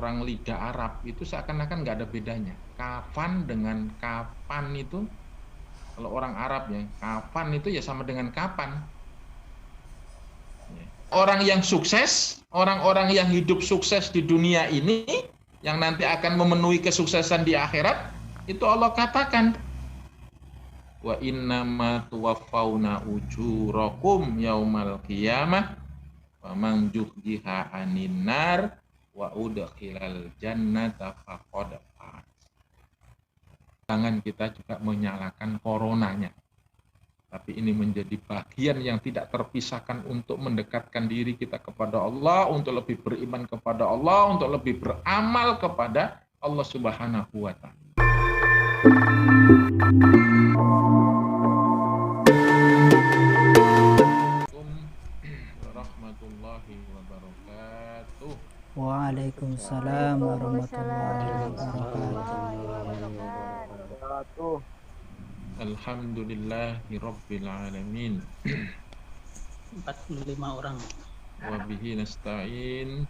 orang lidah Arab itu seakan-akan nggak ada bedanya. Kafan dengan kapan itu, kalau orang Arab ya, kafan itu ya sama dengan kapan. Orang yang sukses, orang-orang yang hidup sukses di dunia ini, yang nanti akan memenuhi kesuksesan di akhirat, itu Allah katakan, wa innama tuwaffawna ujurakum yaumal qiyamah wa man zuhziha 'anil nar wa udkhilal jannata faqad faz. Jangan kita juga menyalahkan coronanya. Tapi ini menjadi bagian yang tidak terpisahkan untuk mendekatkan diri kita kepada Allah, untuk lebih beriman kepada Allah, untuk lebih beramal kepada Allah Subhanahu wa Ta'ala. Warahmatullahi wabarakatuh. Waalaikumsalam warahmatullahi wabarakatuh. Alhamdulillahi Rabbil Alamin. 45 orang. Wa bihi nasta'in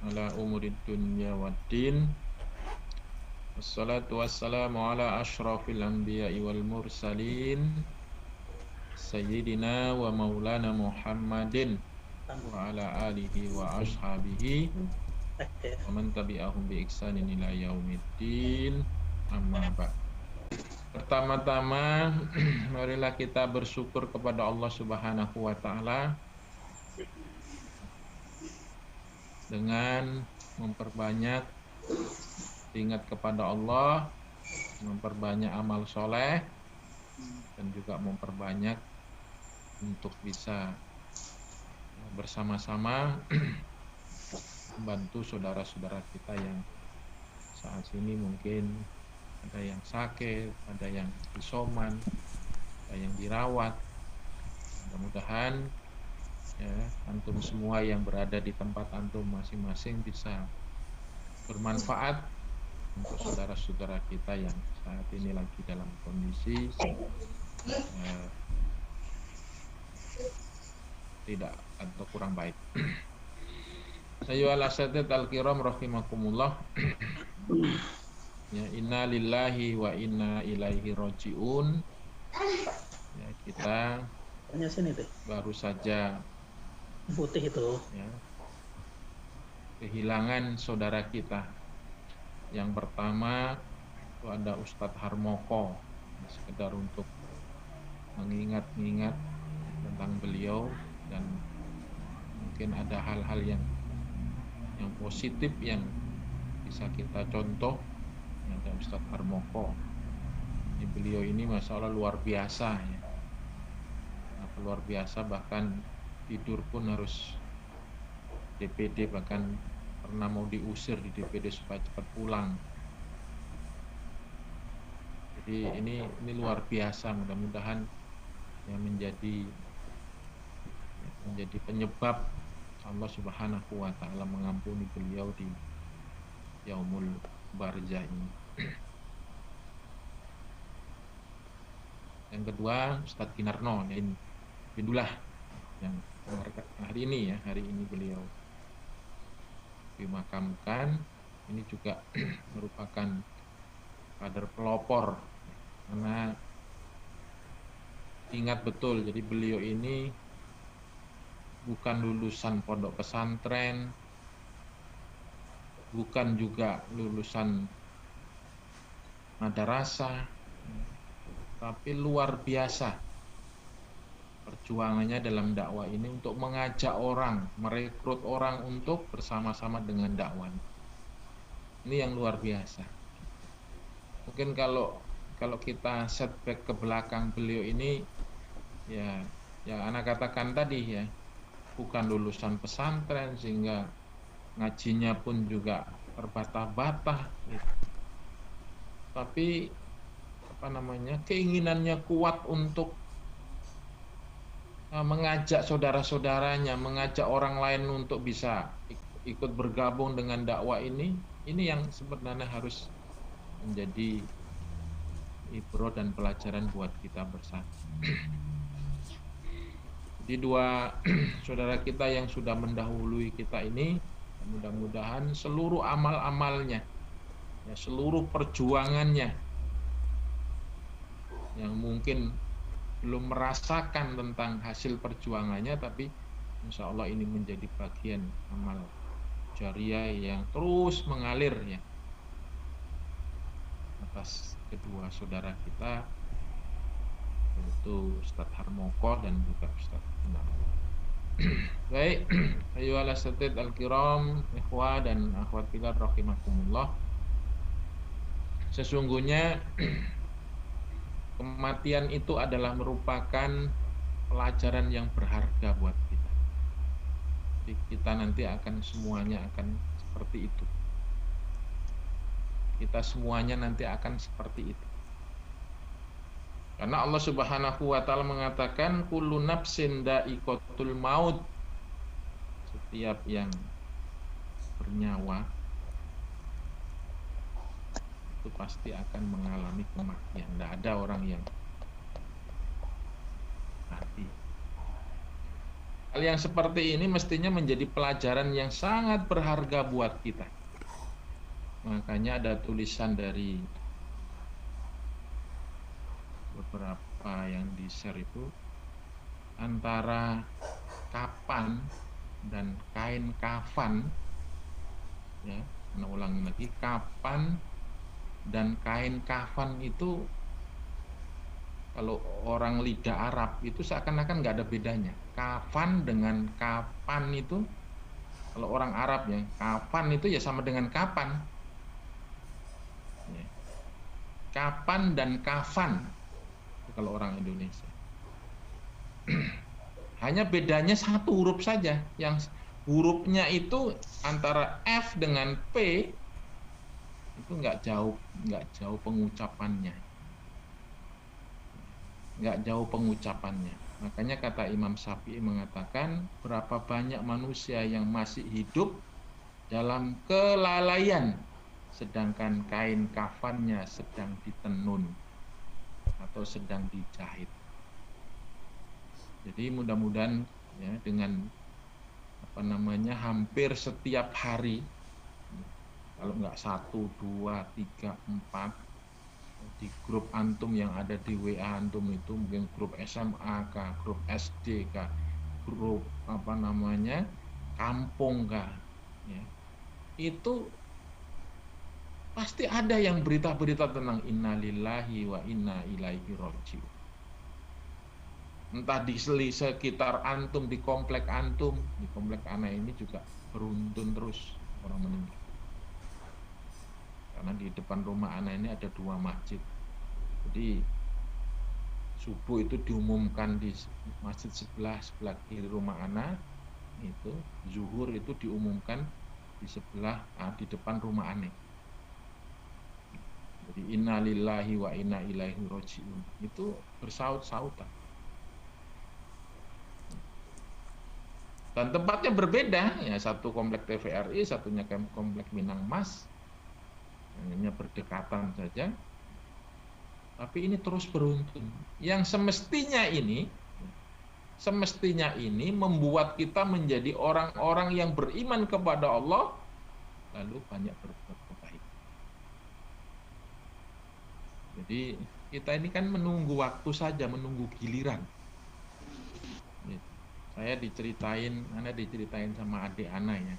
ala umurid dunya waddin. Wassalatu wassalamu ala ashrafil anbiya'i wal mursalin Sayyidina wa maulana Muhammadin wa ala alihi wa ashabihi wa man tabi'ahum bi ihsanin ila yaumiddin. Amma ba'd. Pertama-tama marilah kita bersyukur kepada Allah Subhanahu wa Ta'ala dengan memperbanyak ingat kepada Allah, memperbanyak amal soleh, dan juga memperbanyak untuk bisa bersama-sama membantu saudara-saudara kita yang saat ini mungkin ada yang sakit, ada yang isoman, ada yang dirawat. Mudah-mudahan ya, antum semua yang berada di tempat antum masing-masing bisa bermanfaat untuk saudara-saudara kita yang saat ini lagi dalam kondisi tidak atau kurang baik. Ayyuhal asatidzah al-kiram rahimakumullah. Ya, inna lillahi wa inna ilaihi raji'un. Ya, kita baru saja putih itu ya, kehilangan saudara kita. Yang pertama itu ada Ustadz Harmoko, sekedar untuk mengingat-ingat tentang beliau, dan mungkin ada hal-hal yang positif yang bisa kita contoh. Ada Ustadz Harmoko. Beliau ini Masya Allah luar biasa ya. Luar biasa, bahkan tidur pun harus DPD, bahkan pernah mau diusir di DPD supaya cepat pulang. Jadi ini luar biasa, mudah-mudahan yang menjadi penyebab Allah Subhanahu wa Ta'ala mengampuni beliau di Yaumul Barzah ini. Yang kedua Ustadz Kinarno ini Bindullah yang hari ini beliau dimakamkan. Ini juga merupakan kader pelopor, karena ingat betul, jadi beliau ini bukan lulusan pondok pesantren, bukan juga lulusan madrasah, tapi luar biasa perjuangannya dalam dakwah ini untuk mengajak orang, merekrut orang untuk bersama-sama dengan dakwah. Ini yang luar biasa. Mungkin kalau kita setback ke belakang, beliau ini ya anak katakan tadi ya, bukan lulusan pesantren sehingga ngajinya pun juga terbata-bata gitu. Tapi keinginannya kuat untuk mengajak saudara-saudaranya, mengajak orang lain untuk bisa ikut bergabung dengan dakwah ini yang sebenarnya harus menjadi ibrah dan pelajaran buat kita bersama. Jadi dua saudara kita yang sudah mendahului kita ini Mudah-mudahan seluruh amal-amalnya, ya, seluruh perjuangannya yang mungkin belum merasakan tentang hasil perjuangannya, tapi insya Allah ini menjadi bagian amal jariah yang terus mengalir ya atas kedua saudara kita, yaitu Ustadz Harmoko dan juga Ustadz Inam. Baik, ayyuhal asatid al-kiram, ikhwah dan akhwat fillah rahimakumullah. Sesungguhnya kematian itu adalah merupakan pelajaran yang berharga buat kita. Jadi kita nanti akan semuanya akan seperti itu. Kita semuanya nanti akan seperti itu. Karena Allah Subhanahu wa taala mengatakan kullu nafsin dha'iqatul maut. Setiap yang bernyawa itu pasti akan mengalami kematian. Tidak ada orang yang mati. Hal yang seperti ini mestinya menjadi pelajaran yang sangat berharga buat kita. Makanya ada tulisan dari beberapa yang di-share itu, antara kapan dan kain kafan, ya, ulangi lagi, kapan dan kain kafan itu kalau orang lidah Arab itu seakan-akan nggak ada bedanya. Kafan dengan kapan itu, kalau orang Arab ya, kafan itu ya sama dengan kapan. Ya. Kapan dan kafan itu kalau orang Indonesia. Hanya bedanya satu huruf saja, yang hurufnya itu antara F dengan P itu nggak jauh pengucapannya, Makanya kata Imam Syafi'i mengatakan, berapa banyak manusia yang masih hidup dalam kelalaian, sedangkan kain kafannya sedang ditenun atau sedang dijahit. Jadi mudah-mudahan ya, dengan hampir setiap hari, kalau nggak 1, 2, 3, 4 di grup antum yang ada di WA antum itu, mungkin grup SMA kah, grup SD kah, grup kampung kah, ya, itu pasti ada yang berita-berita tentang innalillahi wa inna ilaihi raji'un. Entah di sekitar antum, di komplek antum, di komplek anak ini juga beruntun terus orang meninggal. Karena di depan rumah anak ini ada 2 masjid. Jadi subuh itu diumumkan di masjid sebelah kiri rumah anak, itu zuhur itu diumumkan di depan rumah anak. Jadi innalillahi wa inna ilaihi raji'un itu bersaut-sautan. Dan tempatnya berbeda, ya, satu komplek TVRI, satunya komplek Minang Mas. Hanya berdekatan saja, tapi ini terus beruntun. Yang semestinya ini membuat kita menjadi orang-orang yang beriman kepada Allah, lalu banyak berbuat kebaikan. Jadi kita ini kan menunggu waktu saja, menunggu giliran. Saya diceritain sama adik anak ya.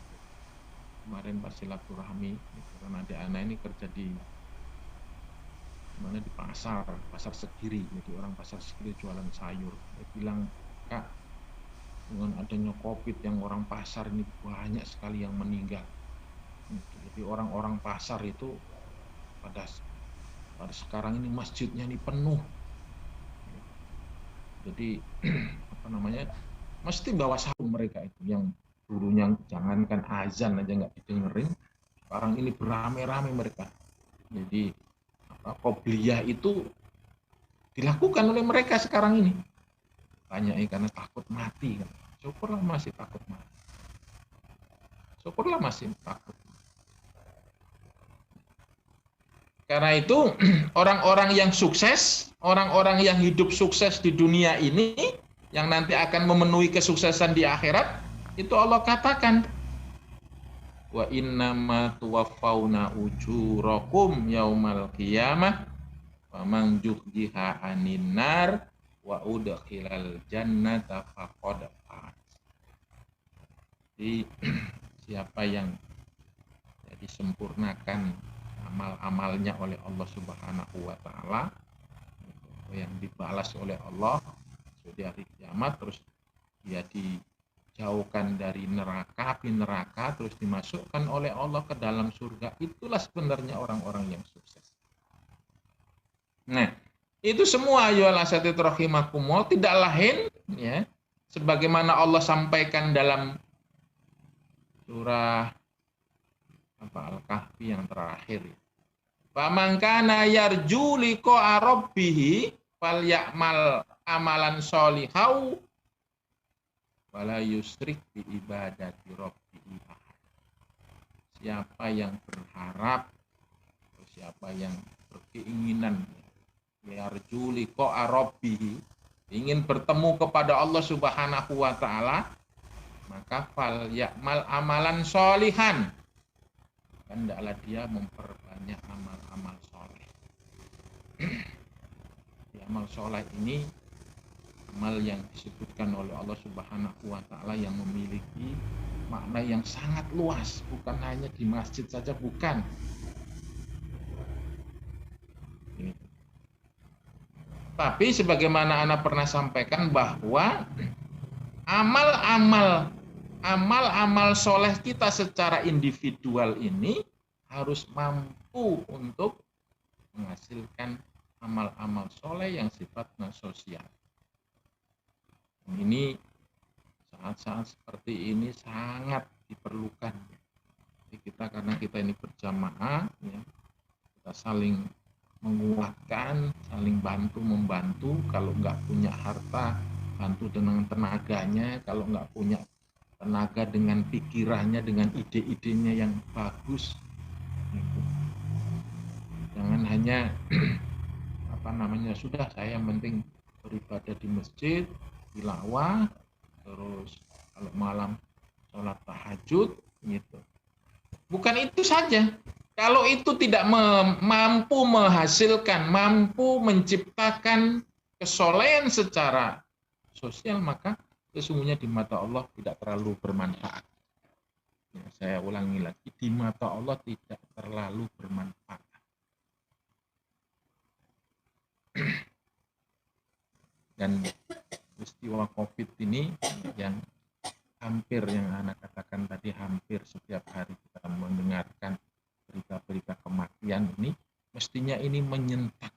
Kemarin pas silaturahmi, karena adik anak ini kerja di pasar Segiri, jadi orang pasar Segiri jualan sayur. Dia bilang, Kak, dengan adanya COVID yang orang pasar ini banyak sekali yang meninggal. Jadi orang-orang pasar itu pada sekarang ini masjidnya ini penuh. Jadi mesti bawa sarung mereka itu, yang dulunya jangankan azan aja nggak didengerin, sekarang ini beramai-ramai mereka. Jadi qobliyah itu dilakukan oleh mereka sekarang ini. Banyak karena takut mati kan. Syukurlah masih takut mati. Karena itu orang-orang yang sukses, orang-orang yang hidup sukses di dunia ini, yang nanti akan memenuhi kesuksesan di akhirat, itu Allah katakan wa innama tuwaffawna ujurakum yaumal qiyamah wa man zuhziha 'anil nar wa udkhilal jannata faqad faz. Jadi siapa yang disempurnakan amal-amalnya oleh Allah Subhanahu wa taala, yang dibalas oleh Allah di hari kiamat, terus dia dijauhkan dari neraka, api neraka, terus dimasukkan oleh Allah ke dalam surga. Itulah sebenarnya orang-orang yang sukses. Nah, itu semua ayyuhal asatidz rahimakumullah tidak lain ya sebagaimana Allah sampaikan dalam surah Al-Kahfi yang terakhir. Faman kana yarju liqa'a rabbih falyamal amalan sholihau wala yusrik bi ibadati rabbih. Siapa yang berharap, siapa yang berkeinginan yarju liqa'a rabbih, ingin bertemu kepada Allah Subhanahu wa taala, maka falyamal amalan sholihan. Hendaklah dia memperbanyak amal-amal soleh. Amal soleh ini amal yang disebutkan oleh Allah Subhanahu wa taala yang memiliki makna yang sangat luas, bukan hanya di masjid saja, bukan. Tapi sebagaimana Ana pernah sampaikan bahwa amal-amal soleh kita secara individual ini harus mampu untuk menghasilkan amal-amal soleh yang sifatnya sosial. Ini saat-saat seperti ini sangat diperlukan. Jadi kita, karena kita ini berjamaah, ya, kita saling menguatkan, saling bantu-membantu. Kalau nggak punya harta, bantu dengan tenaganya. Kalau nggak punya tenaga, dengan pikirannya, dengan ide-idenya yang bagus. Jangan hanya sudah saya yang penting beribadah di masjid, tilawah, terus kalau malam sholat tahajud gitu. Bukan itu saja. Kalau itu tidak mampu menghasilkan, mampu menciptakan kesolehan secara sosial, maka sesungguhnya di mata Allah tidak terlalu bermanfaat. Ya, saya ulangi lagi, di mata Allah tidak terlalu bermanfaat. Dan peristiwa COVID ini yang hampir, yang anak katakan tadi, hampir setiap hari kita mendengarkan berita-berita kematian ini, mestinya ini menyentak.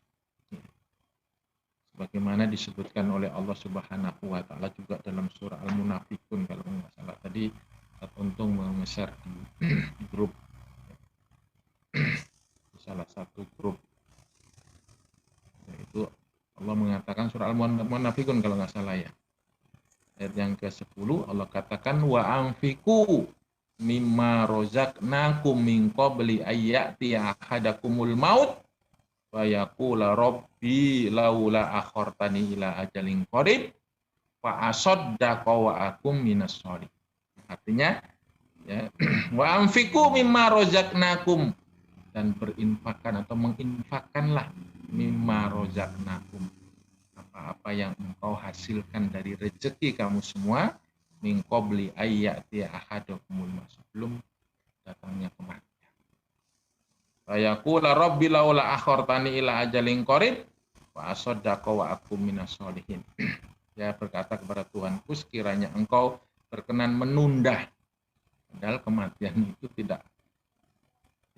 Sebagaimana disebutkan oleh Allah Subhanahu wa taala juga dalam surah Al-Munafikun, kalau nggak salah tadi Untung mengeser di grup, di salah satu grup, yaitu Allah mengatakan surah Al-Munafikun kalau nggak salah ya, ayat yang ke-10 Allah katakan wa anfiqu mimma rozaqnakum min qabli ayyati ahadakumul maut wa yaqula rabbi laula akhartani ila ajalin qarib fa asaddaqa wa akum minas sholihin. Artinya ya, wa anfiqu mimma rozaqnakum, dan berinfakkan atau menginfakkanlah mimma rozaqnakum, apa-apa yang engkau hasilkan dari rezeki kamu semua, min qabli ayyati ahadakumul maut, sebelum datangnya kematian. Fa yaqula rabbi laula akhartani ila ajalin qarib wa asaddaqa wa akum minas sholihin. Dia berkata kepada Tuhanku, sekiranya engkau berkenan menunda, padahal kematian itu tidak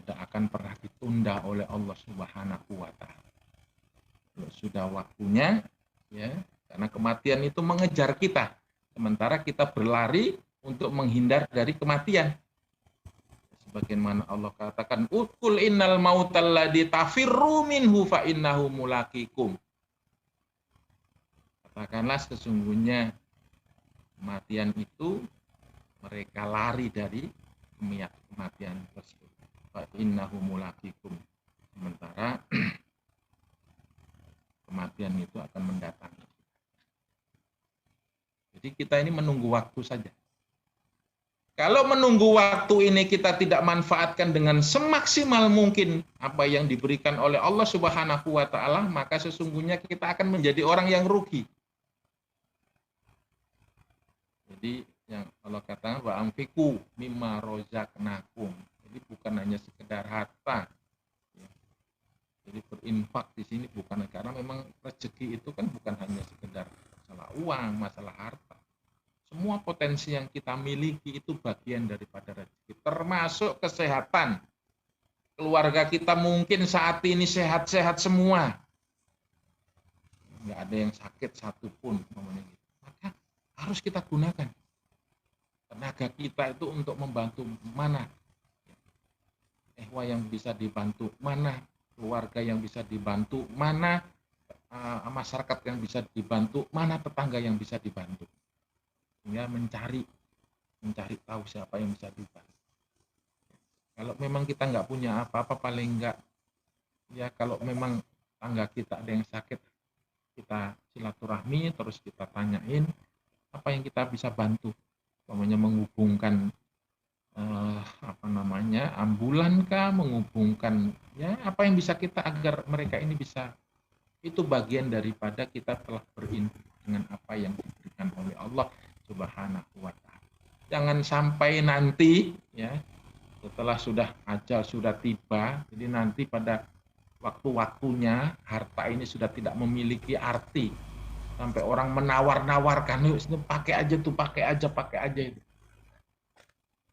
akan pernah ditunda oleh Allah Subhanahu wa taala. Kalau sudah waktunya, ya, karena kematian itu mengejar kita, sementara kita berlari untuk menghindar dari kematian. Sebagaimana Allah katakan, "Utkul innal mautal ladzi tafirru minhu fa innahu mulaqikum." Katakanlah sesungguhnya kematian itu mereka lari dari kematian tersebut. Fa innahu mulaqikum. Sementara kematian itu akan mendatangi. Jadi kita ini menunggu waktu saja. Kalau menunggu waktu ini kita tidak manfaatkan dengan semaksimal mungkin apa yang diberikan oleh Allah Subhanahu wa taala, maka sesungguhnya kita akan menjadi orang yang rugi. Jadi yang Allah katakan wa anfiqu mimma rozaqnakum. Jadi bukan hanya sekedar harta. Jadi berinfak di sini bukan karena memang rezeki itu kan bukan hanya sekedar masalah uang, masalah harta. Semua potensi yang kita miliki itu bagian daripada rezeki, termasuk kesehatan. Keluarga kita mungkin saat ini sehat-sehat semua. Nggak ada yang sakit satupun. Maka harus kita gunakan tenaga kita itu untuk membantu mana yang bisa dibantu, mana keluarga yang bisa dibantu, mana masyarakat yang bisa dibantu, mana tetangga yang bisa dibantu. Ya, mencari tahu siapa yang bisa dibantu. Kalau memang kita nggak punya apa-apa, paling nggak ya kalau memang tangga kita ada yang sakit, kita silaturahmi, terus kita tanyain apa yang kita bisa bantu. Namanya menghubungkan ambulan kah, menghubungkan ya apa yang bisa kita agar mereka ini bisa, itu bagian daripada kita telah berinfak dengan apa yang diberikan oleh Allah Subhanahu wa taala. Jangan sampai nanti ya setelah sudah ajal sudah tiba, jadi nanti pada waktu-waktunya harta ini sudah tidak memiliki arti. Sampai orang menawar-nawarkan, yuk pakai aja tuh, pakai aja itu.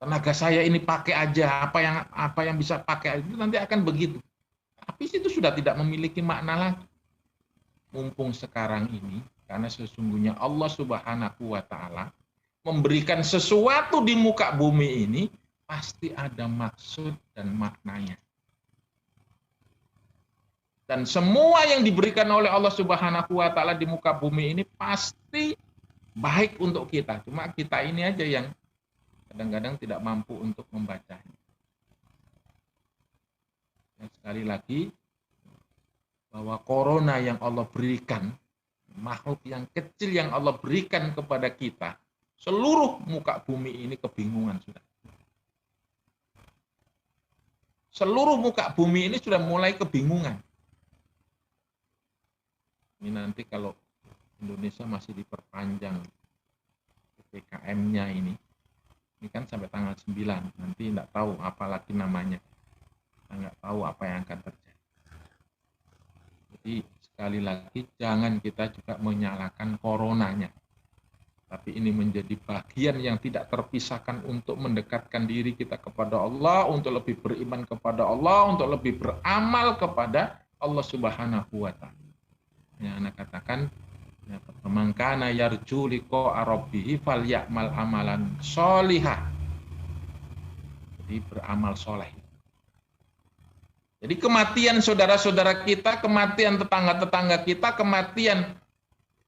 Tenaga saya ini pakai aja, apa yang bisa pakai itu nanti akan begitu. Tapi itu sudah tidak memiliki makna lagi. Mumpung sekarang ini, karena sesungguhnya Allah Subhanahu wa taala memberikan sesuatu di muka bumi ini pasti ada maksud dan maknanya. Dan semua yang diberikan oleh Allah Subhanahu wa taala di muka bumi ini pasti baik untuk kita. Cuma kita ini aja yang kadang-kadang tidak mampu untuk membacanya. Dan sekali lagi, bahwa corona yang Allah berikan, makhluk yang kecil yang Allah berikan kepada kita, seluruh muka bumi ini kebingungan sudah. Seluruh muka bumi ini sudah mulai kebingungan. Ini nanti kalau Indonesia masih diperpanjang PPKM-nya ini kan sampai tanggal 9, nanti tidak tahu apa lagi namanya. Kita nggak tahu apa yang akan terjadi. Jadi sekali lagi jangan kita juga menyalahkan coronanya. Tapi ini menjadi bagian yang tidak terpisahkan untuk mendekatkan diri kita kepada Allah, untuk lebih beriman kepada Allah, untuk lebih beramal kepada Allah Subhanahu wa taala. Ya, anak katakan, ya, mangkana yarju liqa rabbih falyamal amalan sholihah. Jadi beramal soleh. Jadi kematian saudara-saudara kita, kematian tetangga-tetangga kita, kematian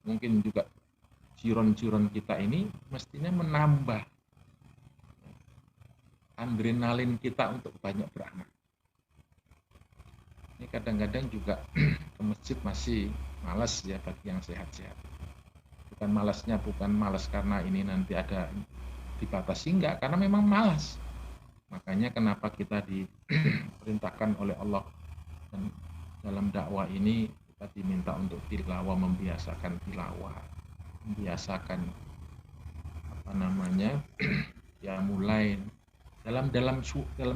mungkin juga jiron-jiron kita ini mestinya menambah adrenalin kita untuk banyak beramal. Ini kadang-kadang juga ke masjid masih malas ya bagi yang sehat-sehat. Bukan malas karena ini nanti ada dibatasi, enggak, karena memang malas. Makanya kenapa kita diperintahkan oleh Allah dan dalam dakwah ini kita diminta untuk tilawah, membiasakan tilawah, membiasakan ya mulai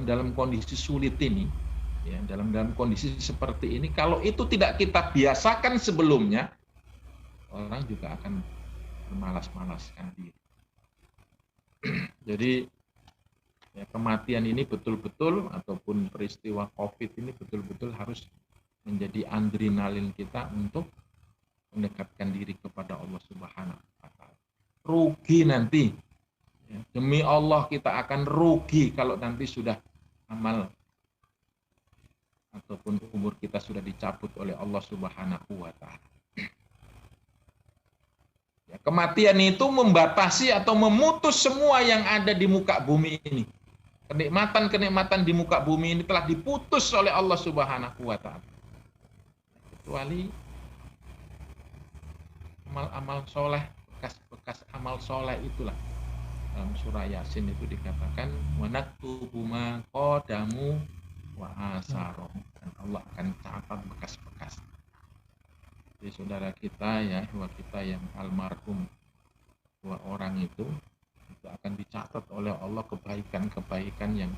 dalam kondisi sulit ini. Ya, dalam kondisi seperti ini, kalau itu tidak kita biasakan sebelumnya, orang juga akan bermalas-malaskan diri. Jadi ya, kematian ini betul-betul ataupun peristiwa COVID ini betul-betul harus menjadi adrenalin kita untuk mendekatkan diri kepada Allah Subhanahu wa taala. Rugi nanti. Ya, demi Allah kita akan rugi kalau nanti sudah amal ataupun umur kita sudah dicabut oleh Allah Subhanahu wa taala. Ya, kematian itu membatasi atau memutus semua yang ada di muka bumi ini. Kenikmatan-kenikmatan di muka bumi ini telah diputus oleh Allah Subhanahu wa taala. Kecuali amal-amal soleh, bekas-bekas amal soleh itulah Dalam surah Yasin itu dikatakan wa naktubu ma qadamu wa asarom, dan Allah akan catat bekas-bekas. Jadi saudara kita ya, ikhwah kita yang almarhum dua orang itu akan dicatat oleh Allah kebaikan-kebaikan yang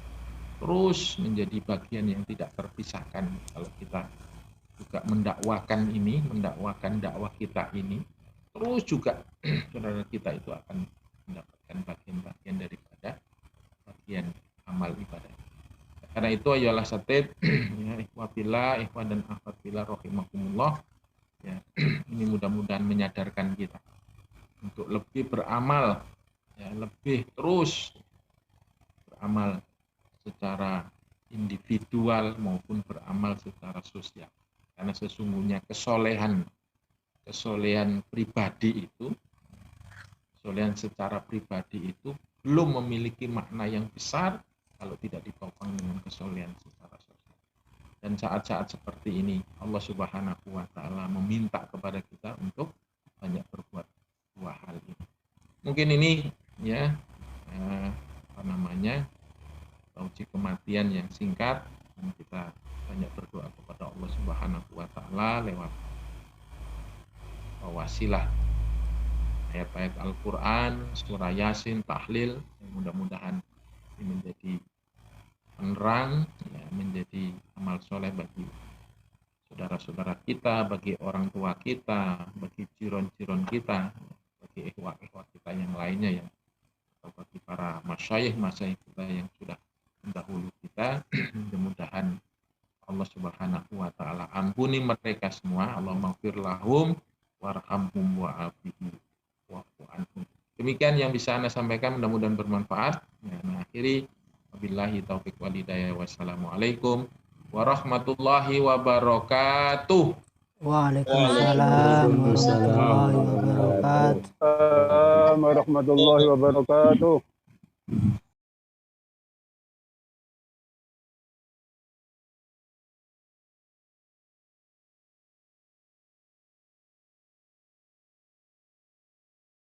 terus menjadi bagian yang tidak terpisahkan. Kalau kita juga mendakwakan dakwah kita ini, terus juga saudara kita itu akan mendapatkan bagian-bagian daripada bagian amal ibadah. Karena itu ayolah satib ya, ikhwah billah, ikhwah dan akhwat billah rahimakumullah ya, ini mudah-mudahan menyadarkan kita untuk lebih beramal ya, lebih terus beramal secara individual maupun beramal secara sosial. Karena sesungguhnya kesolehan pribadi itu, kesolehan secara pribadi itu belum memiliki makna yang besar kalau tidak ditopang dengan kesolehan secara sosial. Dan saat-saat seperti ini Allah Subhanahu wa taala meminta kepada kita untuk banyak berbuat dua hal ini. Mungkin ini ya uji kematian yang singkat, dan kita banyak berdoa kepada Allah Subhanahu wa taala lewat wasilah ayat-ayat Al-Qur'an, surah Yasin, tahlil, yang mudah-mudahan ini menjadi penerang ya, menjadi amal soleh bagi saudara-saudara kita, bagi orang tua kita, bagi jiron-jiron kita, bagi ikhwah-ikhwah kita yang lainnya, yang bagi para masyayikh kita yang sudah mendahului kita. Mudah-mudahan Allah Subhanahu wa taala ampuni mereka semua. Allahumma ighfir lahum warhamhum wa'afihi wa'fu anhum. Demikian yang bisa Anda sampaikan, mudah-mudahan bermanfaat. Nah, akhiri wabillahi taufik wal hidayah. Wassalamualaikum warahmatullahi wabarakatuh. Waalaikumsalam warahmatullahi wabarakatuh. warahmatullahi wabarakatuh.